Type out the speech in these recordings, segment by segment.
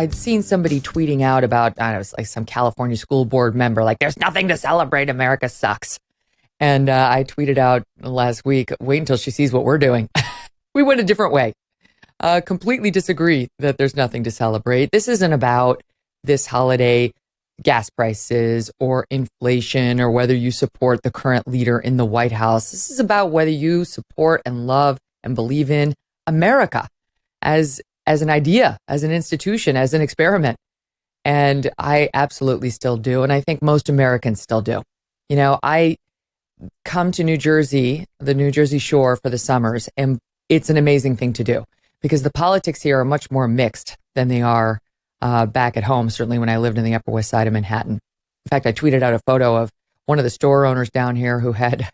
I'd seen somebody tweeting out about, I don't know, it was like some California school board member, like, there's nothing to celebrate. America sucks. And I tweeted out last week, wait until she sees what we're doing. We went a different way. Completely disagree that there's nothing to celebrate. This isn't about this holiday gas prices or inflation or whether you support the current leader in the White House. This is about whether you support and love and believe in America as an idea, as an institution, as an experiment. And I absolutely still do. And I think most Americans still do. You know, I come to New Jersey, the New Jersey Shore for the summers, and it's an amazing thing to do because the politics here are much more mixed than they are back at home, certainly when I lived in the Upper West Side of Manhattan. In fact, I tweeted out a photo of one of the store owners down here who had,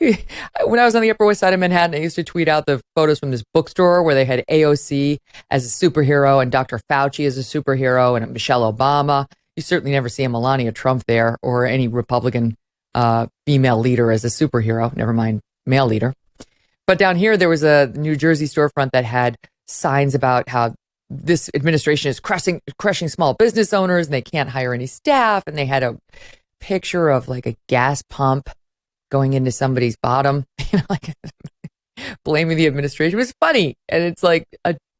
when I was on the Upper West Side of Manhattan, I used to tweet out the photos from this bookstore where they had AOC as a superhero and Dr. Fauci as a superhero and Michelle Obama. You certainly never see a Melania Trump there or any Republican female leader as a superhero, never mind male leader. But down here, there was a New Jersey storefront that had signs about how this administration is crushing small business owners and they can't hire any staff. And they had a picture of like a gas pump going into somebody's bottom, like blaming the administration. It was funny. And it's like,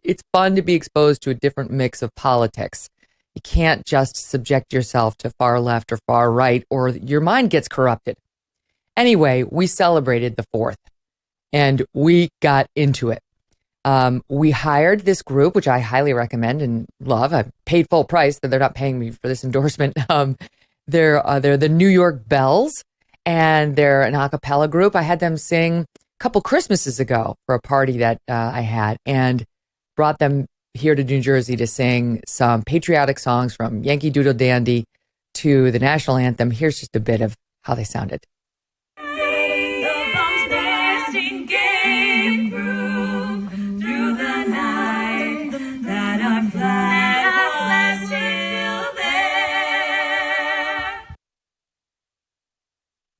it's fun to be exposed to a different mix of politics. You can't just subject yourself to far left or far right or your mind gets corrupted. Anyway, we celebrated the 4th and we got into it. We hired this group, which I highly recommend and love. I paid full price, that they're not paying me for this endorsement. They're the New York Bells, and they're an a cappella group. I had them sing a couple Christmases ago for a party that I had, and brought them here to New Jersey to sing some patriotic songs from Yankee Doodle Dandy to the national anthem. Here's just a bit of how they sounded.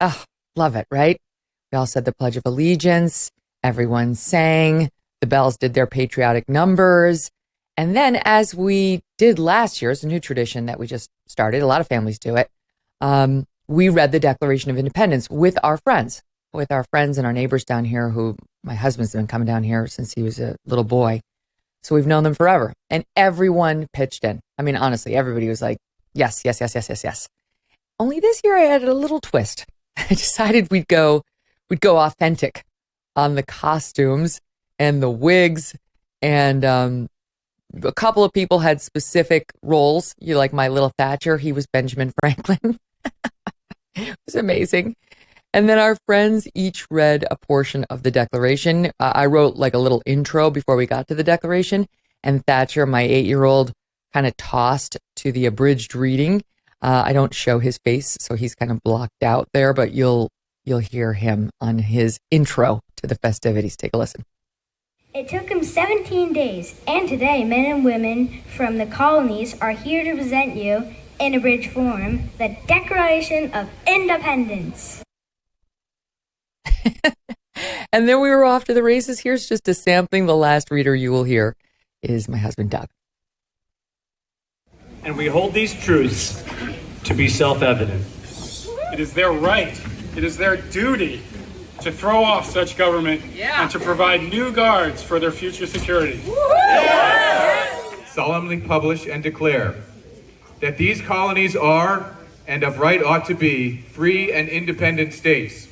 Oh, love it, right? We all said the Pledge of Allegiance. Everyone sang. The Bells did their patriotic numbers. And then, as we did last year, it's a new tradition that we just started. A lot of families do it. We read the Declaration of Independence with our friends and our neighbors down here who my husband's been coming down here since he was a little boy. So we've known them forever. And everyone pitched in. I mean, honestly, everybody was like, yes, yes, yes, yes, yes, yes. Only this year I added a little twist. I decided we'd go authentic on the costumes and the wigs, and a couple of people had specific roles. You like my little Thatcher, he was Benjamin Franklin. It was amazing. And then our friends each read a portion of the Declaration. I wrote like a little intro before we got to the Declaration, and Thatcher, my 8-year-old, kind of tossed to the abridged reading. I don't show his face, so he's kind of blocked out there, but you'll hear him on his intro to the festivities. Take a listen. It took him 17 days, and today men and women from the colonies are here to present you, in abridged form, the Declaration of Independence. And then we were off to the races. Here's just a sampling. The last reader you will hear is my husband, Doug. And we hold these truths to be self-evident. It is their right, it is their duty to throw off such government and to provide new guards for their future security. Solemnly publish and declare that these colonies are, and of right ought to be, free and independent states,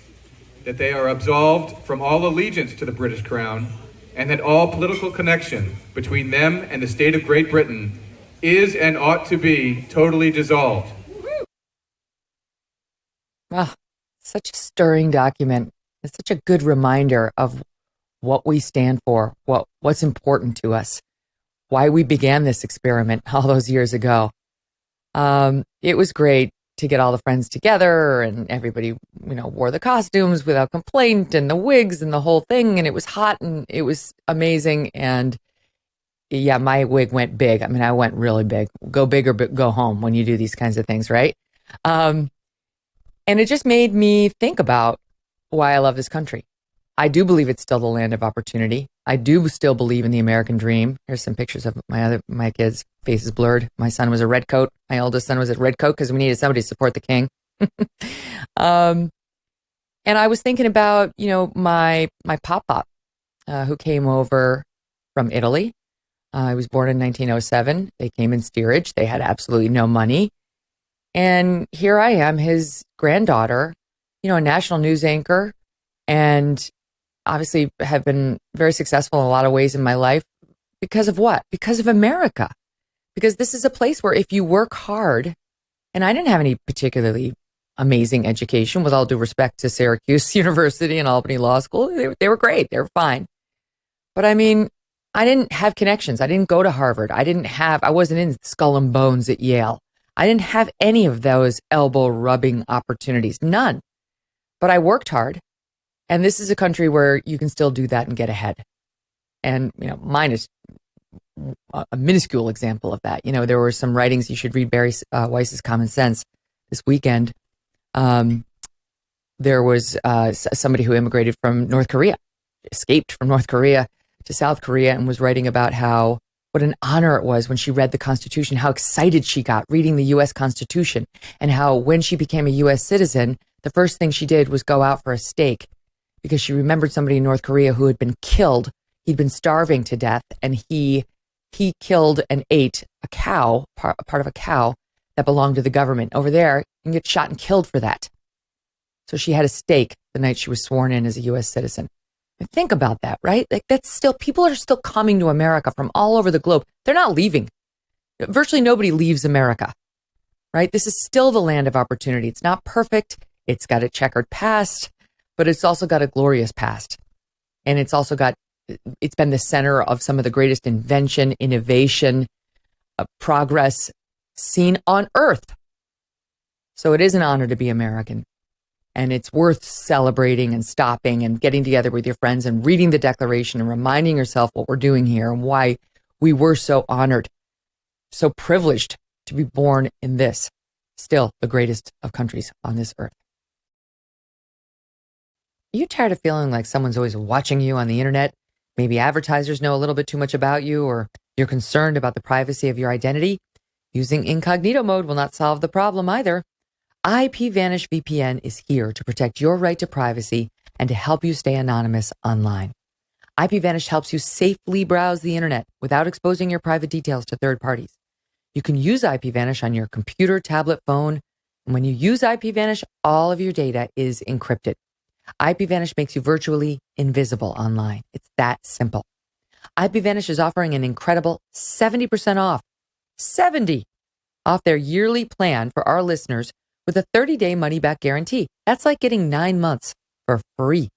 that they are absolved from all allegiance to the British Crown, and that all political connection between them and the state of Great Britain is and ought to be totally dissolved. Oh, such a stirring document. It's such a good reminder of what we stand for, what's important to us, why we began this experiment all those years ago. It was great to get all the friends together, and everybody, wore the costumes without complaint, and the wigs and the whole thing, and it was hot and it was amazing. And yeah, my wig went big. I mean, I went really big. Go big or go home when you do these kinds of things, right? And it just made me think about why I love this country. I do believe it's still the land of opportunity. I do still believe in the American dream. Here's some pictures of my kids' faces blurred. My son was a redcoat. My oldest son was a redcoat because we needed somebody to support the king. And I was thinking about, my pop-pop who came over from Italy. He was born in 1907. They came in steerage. They had absolutely no money. And here I am, his granddaughter, a national news anchor, and obviously have been very successful in a lot of ways in my life. Because of what? Because of America. Because this is a place where if you work hard, and I didn't have any particularly amazing education, with all due respect to Syracuse University and Albany Law School. They were great. They were fine. But I mean, I didn't have connections. I didn't go to Harvard. I wasn't in Skull and Bones at Yale. I didn't have any of those elbow rubbing opportunities. None. But I worked hard. And this is a country where you can still do that and get ahead. And, mine is a minuscule example of that. There were some writings. You should read Barry Weiss's Common Sense this weekend. There was somebody who immigrated from North Korea, escaped from North Korea to South Korea, and was writing about what an honor it was when she read the Constitution, how excited she got reading the U.S. Constitution, and how when she became a U.S. citizen, the first thing she did was go out for a steak because she remembered somebody in North Korea who had been killed. He'd been starving to death, and he killed and ate a cow, part of a cow that belonged to the government. Over there, you can get shot and killed for that. So she had a steak the night she was sworn in as a U.S. citizen. And think about that, right? Like, that's still, people are still coming to America from all over the globe. They're not leaving. Virtually nobody leaves America, right? This is still the land of opportunity. It's not perfect. It's got a checkered past, but it's also got a glorious past. And it's been the center of some of the greatest invention, innovation, progress seen on earth. So it is an honor to be American. And it's worth celebrating and stopping and getting together with your friends and reading the Declaration and reminding yourself what we're doing here and why we were so honored, so privileged to be born in this, still the greatest of countries on this earth. Are you tired of feeling like someone's always watching you on the internet? Maybe advertisers know a little bit too much about you, or you're concerned about the privacy of your identity? Using incognito mode will not solve the problem either. IPVanish VPN is here to protect your right to privacy and to help you stay anonymous online. IPVanish helps you safely browse the internet without exposing your private details to third parties. You can use IPVanish on your computer, tablet, phone, and when you use IPVanish, all of your data is encrypted. IPVanish makes you virtually invisible online. It's that simple. IPVanish is offering an incredible 70% off, 70 off their yearly plan for our listeners with a 30-day money-back guarantee. That's like getting 9 months for free.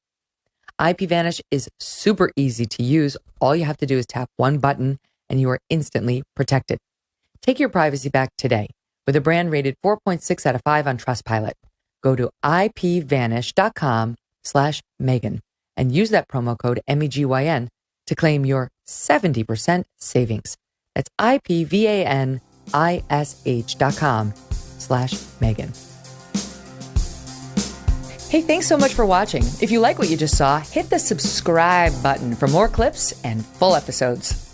IPVanish is super easy to use. All you have to do is tap one button and you are instantly protected. Take your privacy back today with a brand rated 4.6 out of 5 on Trustpilot. Go to ipvanish.com/Megyn and use that promo code MEGYN to claim your 70% savings. That's ipvanish.com/Megyn. Hey, thanks so much for watching. If you like what you just saw, hit the subscribe button for more clips and full episodes.